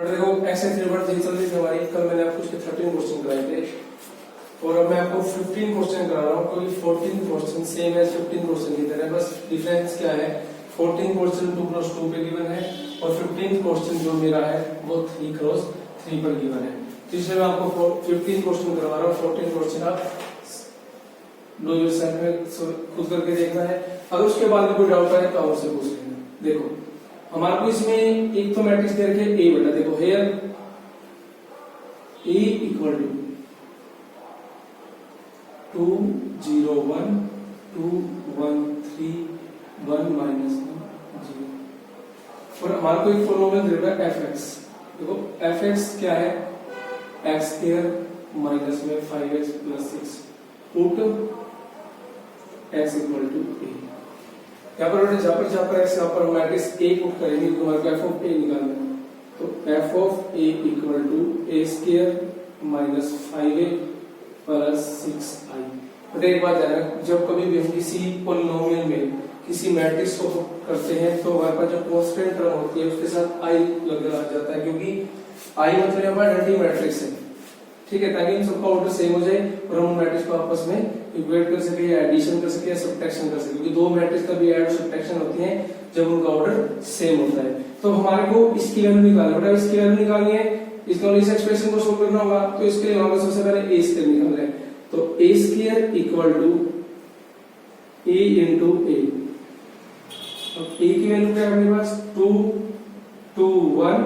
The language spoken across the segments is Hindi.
बट देखो ऐसे 3/3 चल रही थी हमारी, कल मैंने आपको उसके 13 क्वेश्चन कराए थे और अब मैं आपको 15 क्वेश्चन करा रहा हूँ, क्योंकि 14 क्वेश्चन सेम है 15 क्वेश्चन की तरह, बस डिफरेंस क्या है, 14 क्वेश्चन 2x2 पे गिवन है और 15 क्वेश्चन जो मेरा है वो 3x3 पर गिवन है। तो इसलिए मैं आपको 15 क्वेश्चन करवा रहा हूँ, 14 क्वेश्चन आप नो योरसेल्फ में खुद करके देखना है। अगर उसके बाद भी कोई डाउट आए तो आप उससे पूछ लेना। देखो हमारे को इसमें एक तो मैट्रिक्स दे रखे ए बटा, देखो हेयर ए इक्वल टू 2 0 1 2 1 3 1 -1 0 और हमारे को एक पॉलिनोमियल दे रखा है एफ एक्स। देखो एफ एक्स क्या है, एक्स स्क्वायर माइनस में 5x plus 6 put x equal to A. यहाँ पर जहाँ पर x यहाँ पर मैट्रिक्स a पुट करेंगे तो हमारे को एफ ऑफ ए निकालना है। तो f of a equal to a square minus 5a plus 6i। But एक बात ध्यान रखना, जब कभी भी हम किसी पॉलिनोमियल में किसी मैट्रिक्स को करते हैं तो हमारे पास जो कांस्टेंट टर्म होती है उसके साथ i लग जाता है, क्योंकि i मतलब यहाँ पर एंटी मैट्रिक्स है, ठीक है, ताकि इन सबका ऑर्डर सेम हो जाए और हम मैट्रिक्स को आपस में इक्वेट कर सके या एडिशन कर सके या सब्ट्रैक्शन कर सके, क्योंकि दो मैट्रिक्स का भी ऐड और सब्ट्रैक्शन होती है जब उनका ऑर्डर सेम होता है। तो हमारे को इसकी वैल्यू निकालना है, इसकी वैल्यू निकालनी है, इसको इस एक्सप्रेशन को सोल्व करना होगा। तो इसके लिए हमें सबसे पहले a स्क्वायर निकालना है। तो a square equal to a into a। अब a की वैल्यू क्या है हमारे पास 2 2 1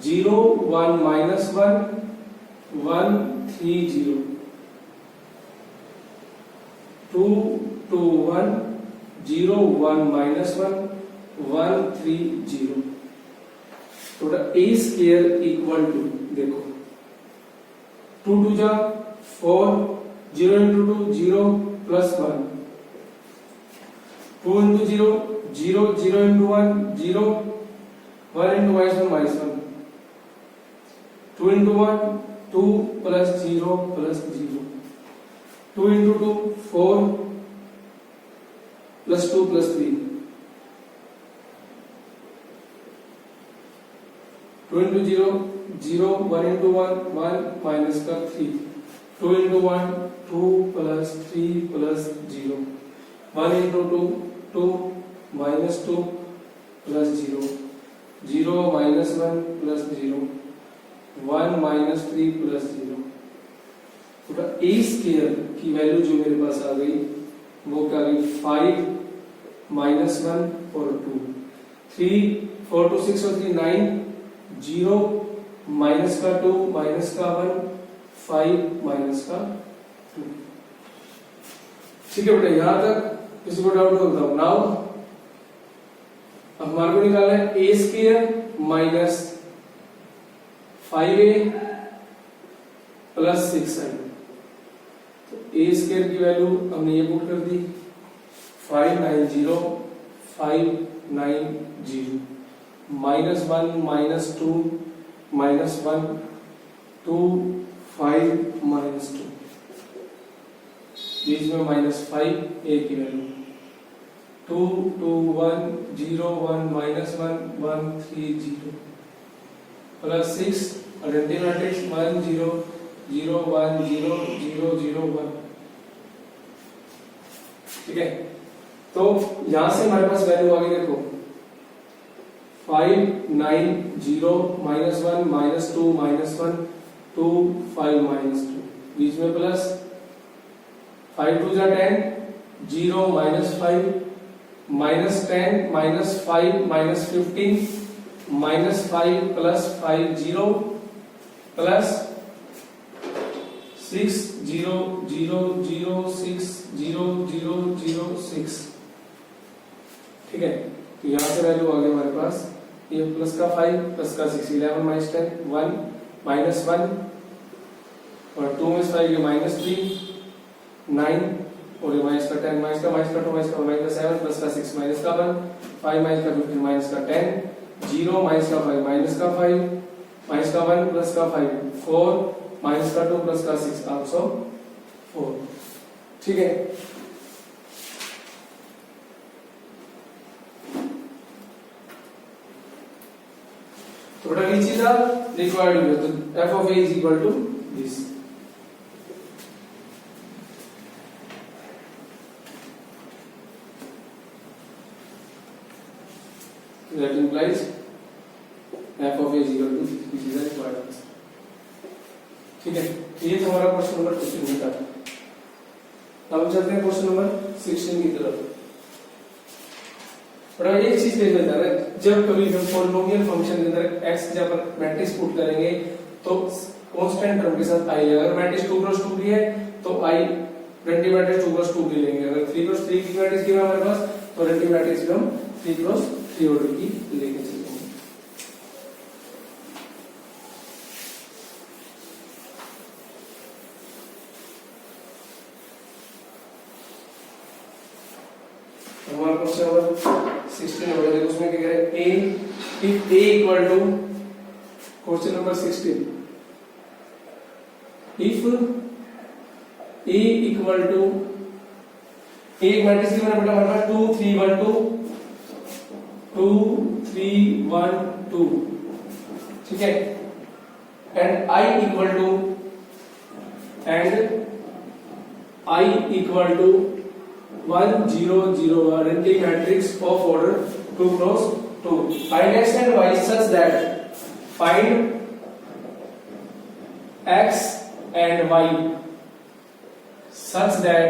0 1 -1 1 3 0 2 2 1 0 1 -1 1 3 0। तो a स्क्वायर इक्वल टू, देखो 2 2 जा 4 0 into 2 0 plus 1 2 into 0 0 0 into 1 0 1 into -1 2 into 1 2 plus 0 plus 0 2 into 2 4 plus 2 plus 3 2 into 0 0 1 into 1 1 minus का 3 2 into 1 2 plus 3 plus 0 1 into 2 2 minus 2 plus 0 0 minus 1 plus 0 1 minus 3 plus 0। तो a स्क्वायर की वैल्यू जो मेरे पास आ गई वो क्या गई 5 -1 और 2 3 4 2 6 और 3 9 0 माइनस का 2 माइनस का 1 5 माइनस का 2। ठीक है बेटा, यहां तक किसी को डाउट हो तो नाउ अब हमारे को निकालना है a square minus 5a plus 6i। तो a स्क्वायर की वैल्यू हमने ये पुट कर दी 590 590 -1 -2 -1 2 5 -2 बीच में -5 a की वैल्यू 2 2 1 0 1 -1 1 3 0 प्लस 6 आइडेंटिटी मैट्रिक्स 1 0 0 1 0 0 0 1। ठीक है, तो यहां से हमारे पास वैल्यू आ गई, देखो 5 9 0 -1 -2 -1 2 5 -2 बीच में प्लस 5 2 जा 10 0 -5 -10 -5 -15 -5 प्लस 5 0 प्लस 6 0 0 0 6 0 0 0 6। ठीक है, तो यहां से वैल्यू आ गई हमारे पास ये प्लस का 5 प्लस का 6 11 माइनस 10 1 माइनस 1 और 2 में 5 ये -3 9 और ये माइनस का 10 माइनस का 2 माइनस का माइनस का 7 प्लस का 6 माइनस का 1 5 माइनस का 15 माइनस का 10 0 माइनस का 5 माइनस का 5 माइनस का 1 प्लस का 5 4 माइनस का 2 प्लस का 6 आल्सो 4। ठीक है, तो What which is the required value? So f of a is equal to this. That implies f of a is equal to which is the required answer. ठीक है, ये तो हमारा क्वेश्चन नंबर 15 था। अब चलते हैं क्वेश्चन नंबर 16 की तरफ। और एक चीज देख लेते हैं, जब कभी हम पॉलिनोमियल फंक्शन के अंदर x जब अपन मैट्रिक्स पुट करेंगे तो कांस्टेंट टर्म के साथ i है। अगर मैट्रिक्स 2 क्रॉस 2 की है तो i रेंडम मैट्रिक्स 2 क्रॉस 2 की लेंगे। अगर 3 क्रॉस 3 की मैट्रिक्स की है हमारे पास तो रेंडम मैट्रिक्स हम 3 क्रॉस 3 ऑर्डर की लेके चलेंगे। हमारा क्वेश्चन नंबर 16 हो गया। उसमें क्या कह रहे हैं, a if a equal to, question number 16, if a equal to, एक मैट्रिक्स गिवन है बेटा हमारे पास 2 3 1 2 2 3 1 2, ठीक है, and i equal to, to 1 0 0 identity matrix of order 2 cross 2. Find x and y such that, find x and y such that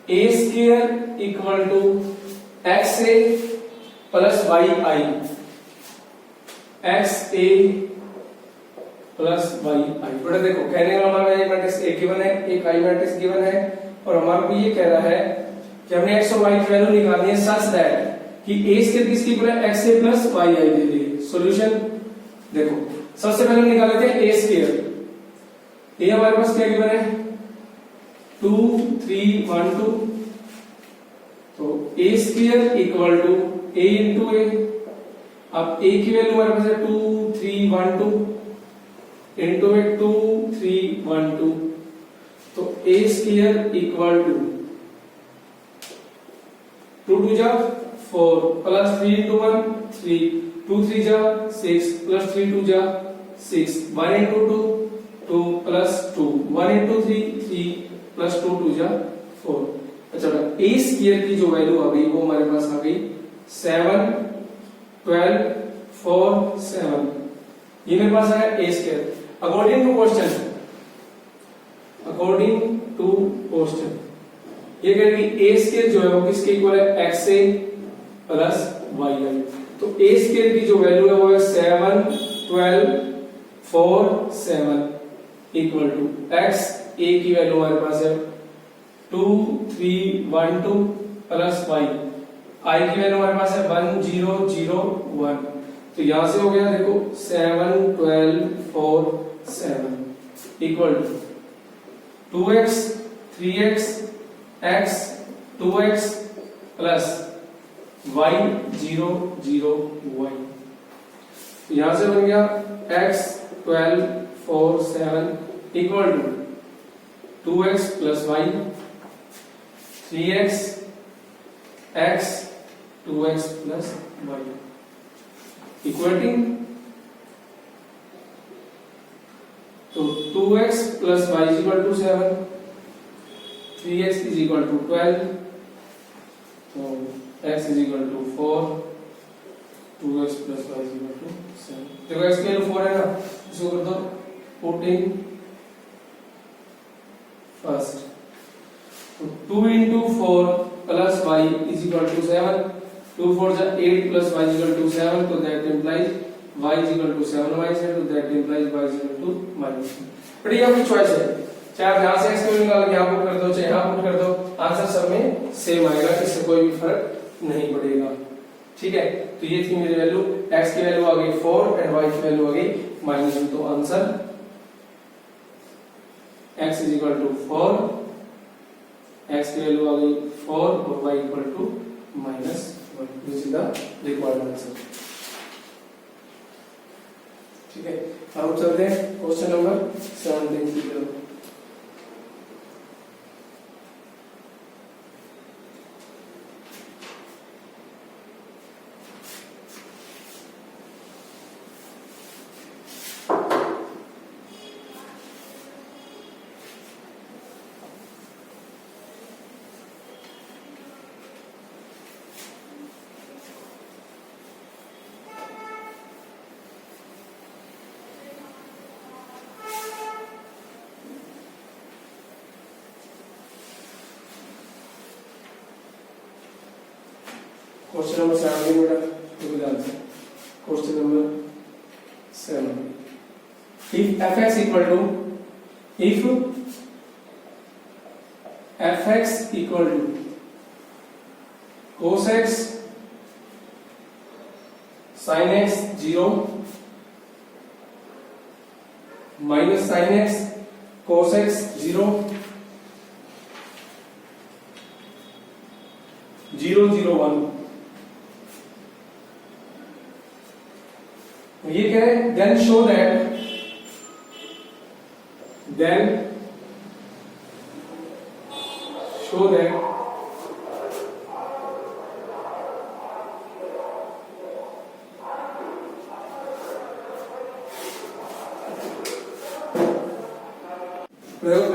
a square equal to xa plus yi, xa plus Y I. बड़ा देखो कहने का हमारा एक मैट्रिक्स ए गिवन है, एक आई मैट्रिक्स गिवन है, और हमारे को ये कह रहा है कि हमने x और y की वैल्यू निकालनी है सच दैट कि a स्क्वायर किसकी इक्वल है, x a plus y i they the. Solution देखो, सबसे पहले हम निकाल लेते हैं a स्क्वायर। a हमारे पास क्या गिवन है 2 3 1 2, तो a square equal to a into a। अब a की वैल्यू हमारे पास है 2 3 1 2 इंटू में 2 3 1 2, तो a स्क्वायर इक्वल टू 2 2 जा 4 प्लस 3 इंटू 1 3 2 3 जा 6 प्लस 3 2 जा 6 1 इंटू 2 2 प्लस 2 1 इंटू 3 3 प्लस 2 2 जा 4। अच्छा बेटा a स्क्वायर की जो वैल्यू आ गई वो हमारे पास आ गई 7 12 4 7, ये मेरे पास आया a square. According to question ये कह रही है a स्क्वायर जो है वो किसके इक्वल है, xa प्लस yi। तो a स्क्वायर की जो वैल्यू है वो है 7 12 4 7 इक्वल टू x, a की वैल्यू हमारे पास है 2 3 1 2 प्लस y, i की वैल्यू हमारे पास है 1 0 0 1। तो यहां से हो गया देखो 7 12 4 7 equal to 2x 3x x 2x plus y 0 0 y। तो यहां से बन गया x 12 4 7 equal to 2x plus y 3x x 2x plus y equalling, तो 2x plus y is equal to 7, 3x is equal to 12, तो x is equal to 4, 2x plus y is equal to 7। देखो x की वैल्यू 4 है ना, इसको कर दो पुटिंग फर्स्ट, तो 2 into 4 plus y is equal to 7, 2 4 जा 8 plus y is equal to 7, तो that implies y is equal to 7y से, तो that implies y is equal to -7। But ये आपकी चॉइस है, चाहे आप यहां से x को निकाल के यहां पुट कर दो, चाहे यहां पुट कर दो, आंसर सब में सेम आएगा, इससे कोई भी फर्क नहीं पड़ेगा। ठीक है, तो ये थी मेरी वैल्यू, x की वैल्यू आ गई 4 एंड y की वैल्यू आ गई -1, तो answer x is equal to 4, x की वैल्यू आ गई 4 और y equal to -1, this is the required answer. ठीक है, अब चलते हैं क्वेश्चन नंबर 17 की तरफ। क्वेश्चन नंबर 7 बेटा देखो ध्यान से question number 7 if fx equal to cos x sin x 0 minus sin x cos x 0 0 0 1 ये कह रहे हैं then show that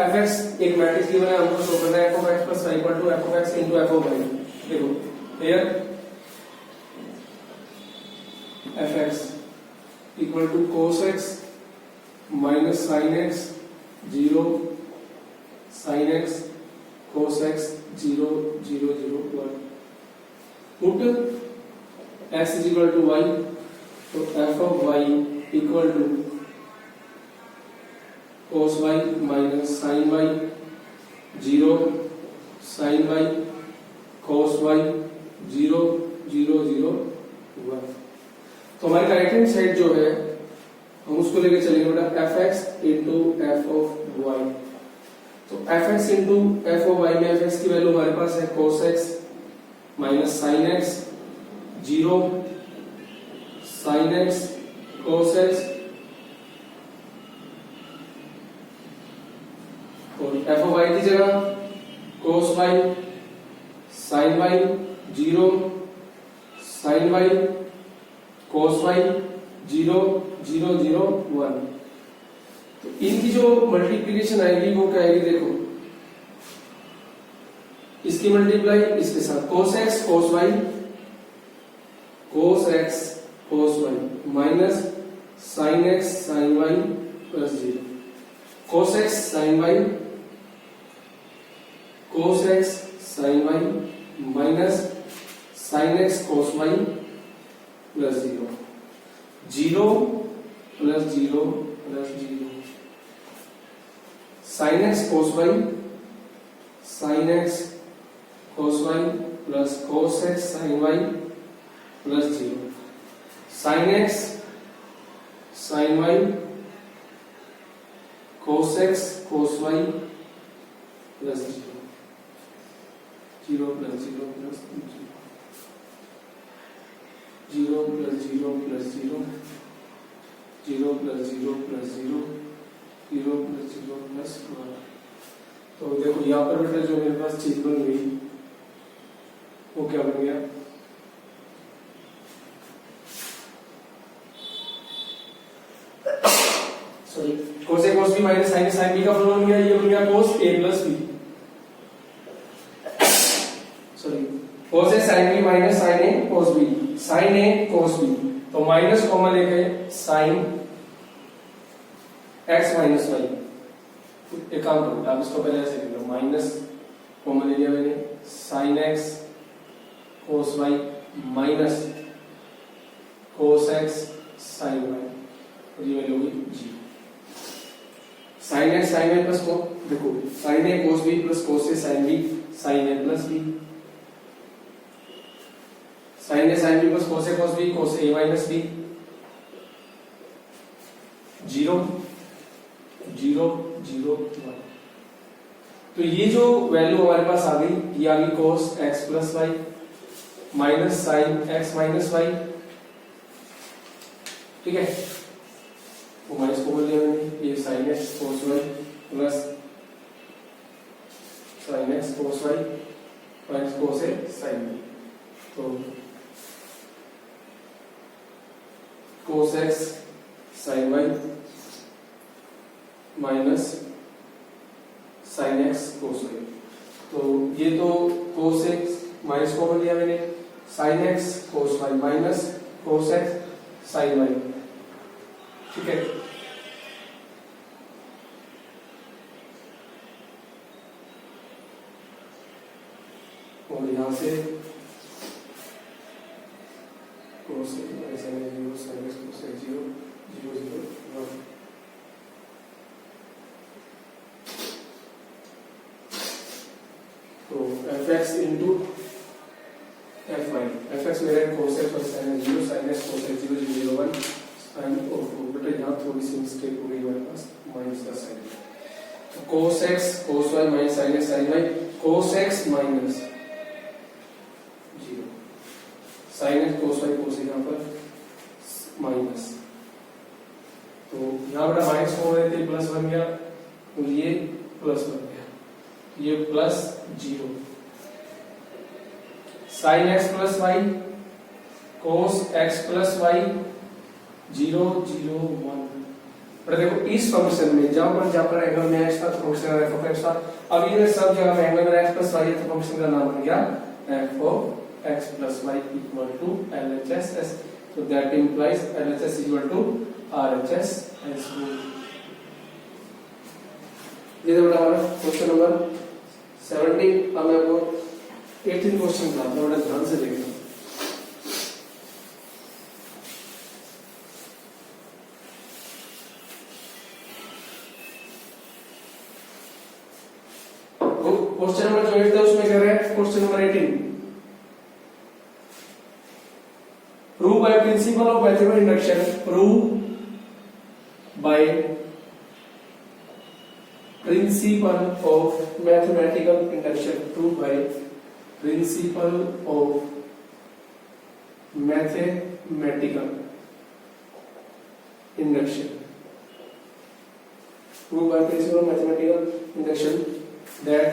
fx एक मैट्रिक्स गिवन है हमको शो करना है f(x) + y = f(x) * f(y). देखो here fx equal to cos x minus sin x 0 sin x cos x 0 0 0 1 put x is equal to y तो f of y equal to cos y minus sin y 0 sin y cos y 0 0 0 1 तो हमारी राइट हैंड साइड जो है हम उसको लेके चलेंगे बेटा fx into f of y तो fx into f of y में fx की वैल्यू हमारे पास है cos x minus sin x 0 sin x cos x और f of y की जगह cos y sin y 0 sin y cos y 0 0 0 1 तो इनकी जो मल्टीप्लिकेशन आएगी वो क्या आएगी देखो इसकी मल्टीप्लाई इसके साथ cos x cos y minus sin x sin y plus 0 cos x sin y minus sin x cos y plus 0 0 plus 0 plus 0 sin x cos y plus cos x sin y plus 0 sin x sin y cos x cos y plus 0 0 plus 0 plus 0 plus 0 plus 0 0 plus 0 plus 0 0 plus 0 plus 1 तो देखो यहाँ पर बेटा जो मेरे पास चीज बन गई वो क्या बन गया sorry cos a cos b minus sin a sin b का फॉर्मूला बन गया ये बन गया cos a plus b sorry cos a sin b minus sin a cos b sin a cos b तो माइनस कॉमन लेके sin x माइनस y एक काम करो आप इसको पहले ऐसे लिख लो माइनस कॉमन ले लिया मैंने sin x cos y minus cos x sin y और ये वैल्यू होगी 0 sin x sin y plus को देखो sin a cos b plus cos a sin b sin a plus b sin a sin b plus cos a cos b cos a minus b 0 0 0 1 तो ये जो वैल्यू हमारे पास आ गई ये आ गई cos x plus y minus sin x minus y ठीक है वो माइनस को बोल दिया मैंने ये sin x cos y plus sin x cos y minus cos a sin b तो cos x sin y minus sin x cos y तो ये तो cos x माइनस को बोल दिया मैंने sin x cos y minus cos x sin y ठीक है और यहां से cos x और sin x 0, sin x cos x 0 0 1 sin और 2। बेटा यहाँ थोड़ी सी मिस्टेक हो गई हमारे पास, माइनस का साइन। तो cos x cos y minus sin x sin y, cos x minus 0, sin x cos y cos यहाँ पर माइनस, तो यहाँ बेटा माइनस हो रहे थे प्लस बन गया, तो ये प्लस बन गया, ये plus 0, sin x plus y cos x plus y 0 0 1। पर देखो इस फंक्शन में जहां पर एंगल में x था तो फंक्शन f ऑफ x था, अब ये सब जगह में एंगल में x प्लस y है तो फंक्शन का नाम बन गया f of x plus y equal to LHS s। So that implies LHS equal to RHS s। ये तो बेटा हमारा क्वेश्चन नंबर 17। अब मैं आपको 18 क्वेश्चन कराता हूं, बड़ा ध्यान से देखना। क्वेश्चन नंबर जो 8 था उसमें कह रहे हैं question number 18, prove by principle of mathematical induction, prove by principle of mathematical induction, prove by principle of mathematical induction, prove by principle of mathematical induction that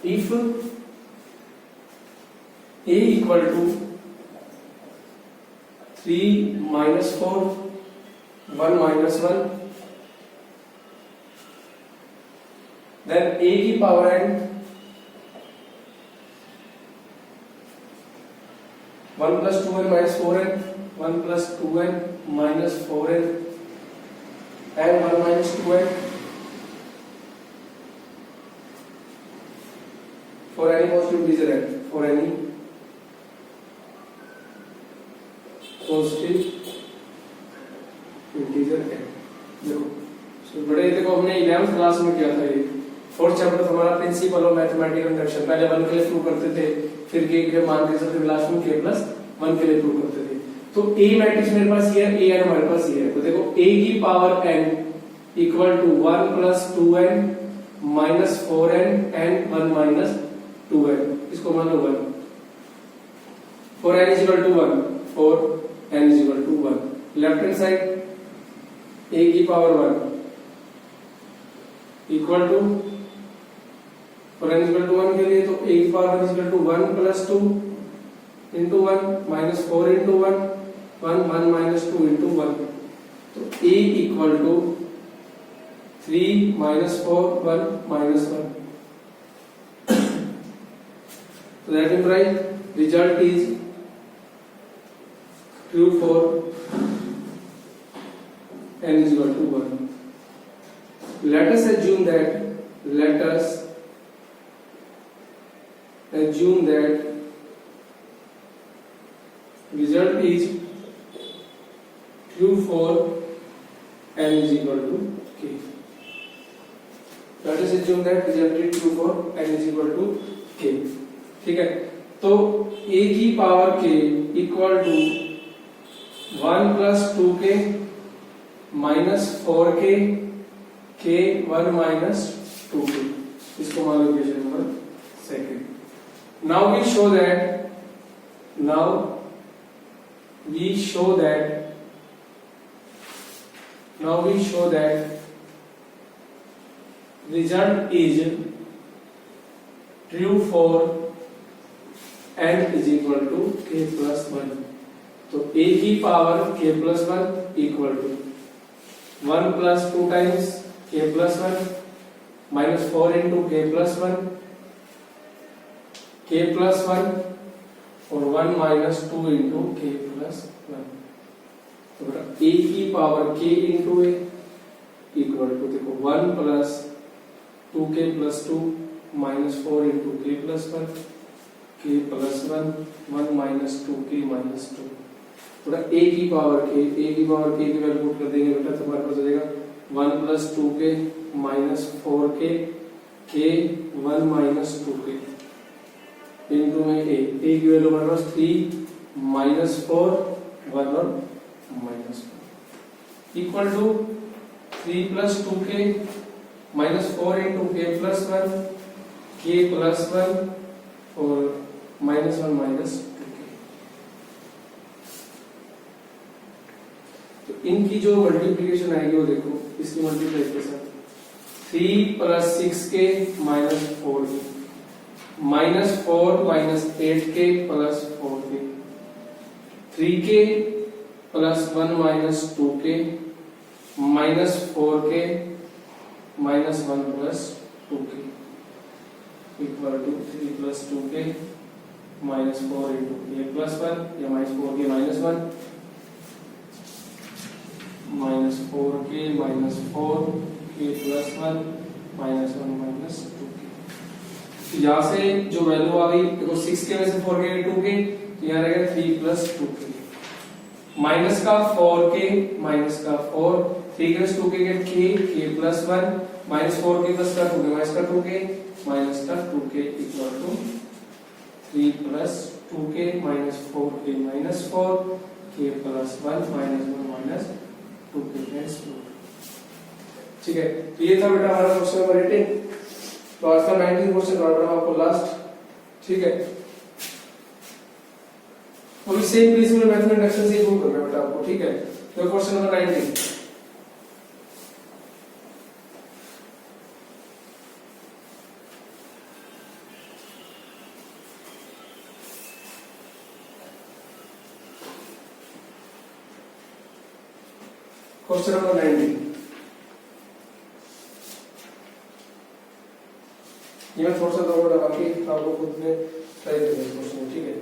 if a equal to 3 minus 4 1 minus 1 then a की power n 1 plus 2n minus 4n 1 plus 2n minus 4n and 1 minus 2n for any positive integer n, for any positive integer n। देखो बड़े देखो हमने 11th क्लास में किया था, ये 4th चैप्टर हमारा प्रिंसिपल ऑफ मैथमेटिकल इंडक्शन, पहले 1 के लिए प्रूव करते थे, फिर के लिए मान के चलते लास्ट में k प्लस 1 के लिए प्रूव करते थे। तो a मैट्रिक्स मेरे पास ये है, a n हमारे पास ये है, तो देखो a की power n equal to 1 plus 2n minus 4n and 1 minus 2n, इसको मान लो 1, for n is equal to 1, for n is equal to 1, left hand side a की power 1 equal to, for n is equal to 1 के लिए तो a की power 1 is equal to 1 plus 2 into 1 minus 4 into 1 1 1 minus 2 into 1, तो a equal to 3 minus 4 1 minus 1। So that implies result is true for n is equal to 1. Let us assume that result is true for n is equal to k. Let us assume that result is true for n is equal to k। ठीक है, तो a की power k equal to 1 plus 2k minus 4k k 1 minus 2k, इसको मान लो equation number 2। Now we show that result is true for n is equal to k plus 1। तो a की power k plus 1 equal to 1 plus 2 times k plus 1 minus 4 into k plus 1 k plus 1 और 1 minus 2 into k plus 1। तो a की power k into a equal to देखो 1 plus 2k plus 2 minus 4 into k plus 1 k plus 1 1 minus 2k minus 2। थोड़ा a की पावर k की वैल्यू पुट कर देंगे बेटा, तो हमारे पास हो जाएगा 1 plus 2k minus 4k k 1 minus 2k। Into में ए की वैल्यू हमारे पास 3 -4 1 और -4 इक्वल टू 3 + 2k -4 इंटू k + 1 k + 1 और -1 -2k। तो इनकी जो मल्टीप्लिकेशन आएगी वो देखो, इसकी मल्टीप्लाई के साथ 3 + 6k -4k -4 -8k + 4k 3k + 1 -2k -4k -1 + 2k equal to 3 + 2k -4 इंटू k + 1 या -4k -1 -4k -4 k + 1 -1 -2k। यहाँ से जो वैल्यू आ गई देखो 6k में से 4k 2k तो यहाँ रहेगा 3 + 2k माइनस का 4k माइनस का 4 3 + 2k के k + 1 -4k + का 2k माइनस का 2k माइनस का 2k equal to 3 + 2k -4k -4 k + 1 -1 -2k। ठीक है, तो ये था बेटा हमारा क्वेश्चन नंबर 18। तो आज का 19 क्वेश्चन कर रहा हूं आपको लास्ट। ठीक है, तो इसे प्रिंसिपल मेथड इंडक्शन से प्रूव करना है बेटा आपको। ठीक है, तो क्वेश्चन नंबर 19 क्वेश्चन नंबर 19 ये मैं थोड़ा सा दौड़ लगा के आपको खुद में ट्राई करेंगे क्वेश्चन। ठीक है,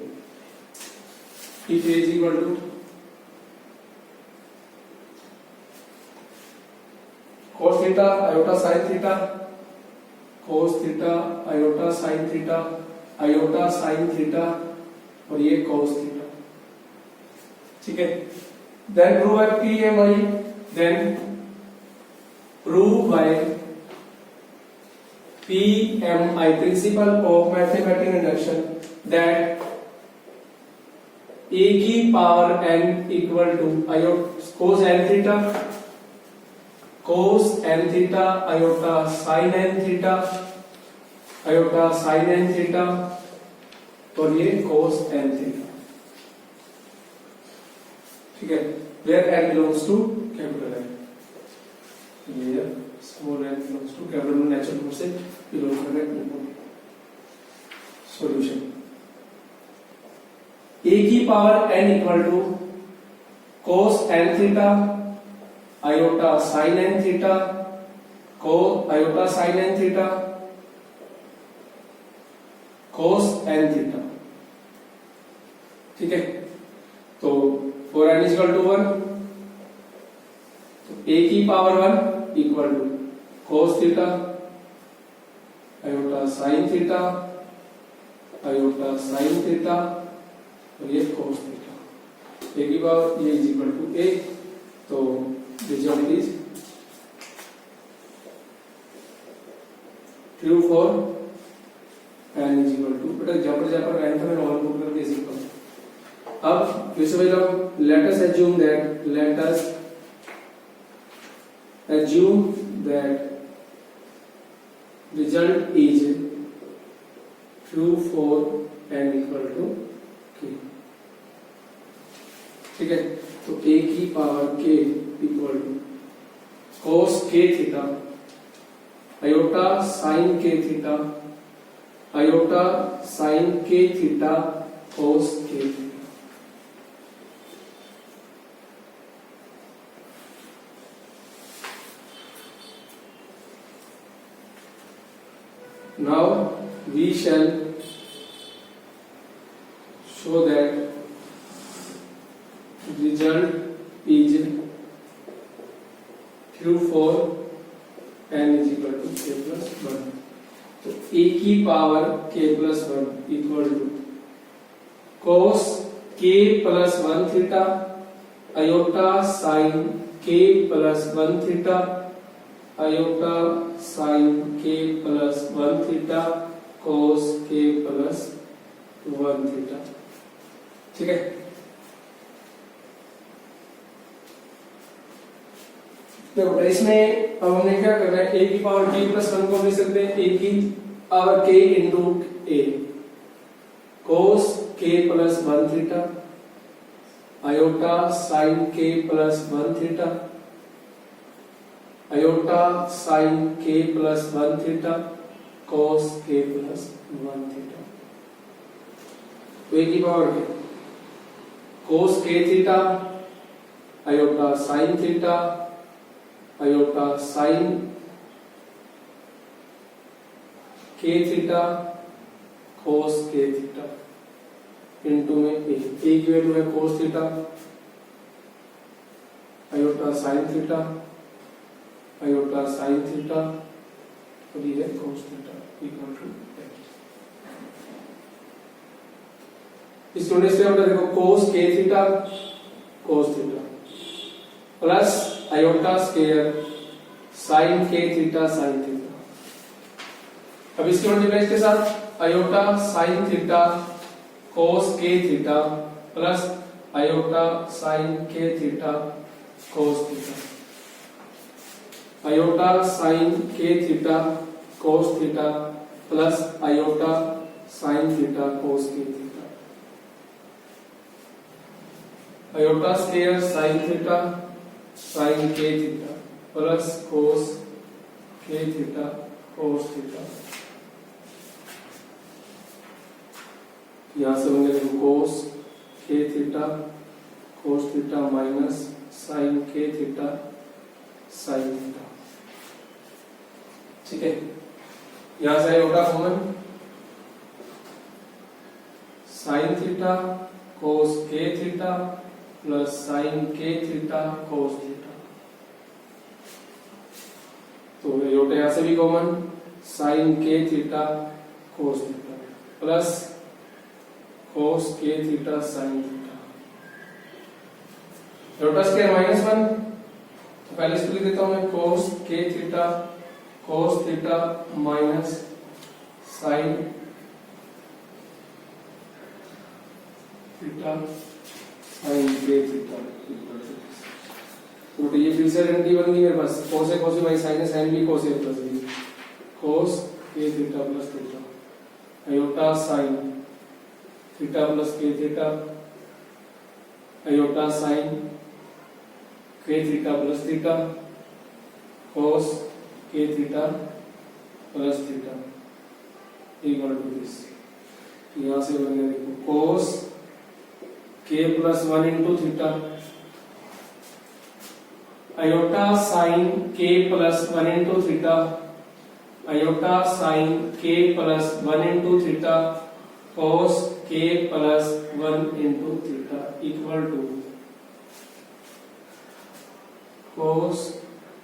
if a is equal to cos theta iota sin theta cos theta iota sin theta iota sin theta और ये cos theta। ठीक है, then prove by PMI, then prove by PMI principle of mathematical induction that a की power n equal to cos n theta cos n theta iota sin n theta iota sin n theta और ये cos n थीटा। ठीक है, where n belongs to capital N, ये small n belongs to capital N natural number से बिलोंग कर रहा है। सॉल्यूशन a की power n equal to cos n theta iota sin n theta iota sin n theta cos n theta. ठीक है, तो for n is equal to 1 तो a की power 1 equal to cos theta iota sin theta iota sin theta और ये cos थीटा। a की पावर ये इज इक्वल टू a, तो result is true for n is equal to बेटा जहां पर n था मैंने ऑल पुट करके इज इक्वल। अब फिर से भाई लोग let us assume that result is true for n equal to k। ठीक है, तो a की power k equal to cos k theta iota sin k theta iota sin k theta cos k theta. Now we shall show that result is true for n is equal to k plus 1। तो a की power k plus 1 equal to cos k plus 1 theta iota sin k plus 1 theta iota sin k plus 1 theta cos k plus 1 theta. ठीक है, देखो इसमें अब हमने क्या करना है, a की पावर k प्लस 1 को लिख सकते हैं a की power k into a cos k plus 1 theta iota sine k plus 1 theta iota sine k plus 1 theta cos k plus 1 theta. तो a की power k cos k theta iota sine theta iota sine k theta cos k theta into में a की वैल्यू है cos theta iota sine theta iota sine theta और ये है cos थीटा इक्वल टू इस थोड़े से हमने देखो cos k theta plus iota square sine k theta sine theta. अब इसके मल्टीप्लाई के साथ iota sine theta cos k theta plus iota sine k theta cos theta iota sine k theta cos theta plus iota sine theta cos k theta iota square sine theta sine k theta plus cos k theta cos theta. यहां से होंगे cos k theta minus sine k theta sine theta. ठीक है, यहां से iota common sine theta cos k theta plus sine k theta cos theta. तो आयोटा यहां से भी common sine k theta cos theta plus cos k theta sin theta. Iota square minus 1 तो पहले इसको लिख देता हूं मैं cos k theta cos theta minus sin theta sin k theta. तो ये फिर से आइडेंटिटी बन गई मेरे पास cos है cos बाई sin है sin भी cos है plus b cos k theta plus theta iota sin theta plus k theta iota sine k theta plus theta cos k theta plus theta equal to this. यहां से बन गया देखो cos k plus 1 into theta iota sine k plus 1 into theta iota sine k plus 1 into theta cos k plus 1 into theta equal to cos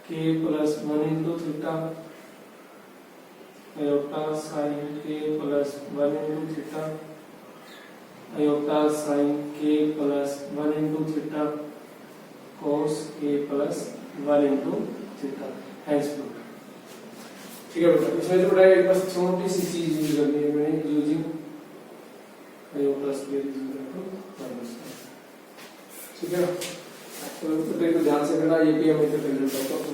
k plus 1 into theta iota sine k plus 1 into theta iota sine k plus 1 into theta cos k plus 1 into theta हैंसफुल। ठीक है बेटा, इसमें तो बेटा एक बस छोटी सी चीज यूज करनी है मैंने using iota square is equal to minus. ठीक है, तो ध्यान से करना, ये भी हम इसे कर लेते हैं।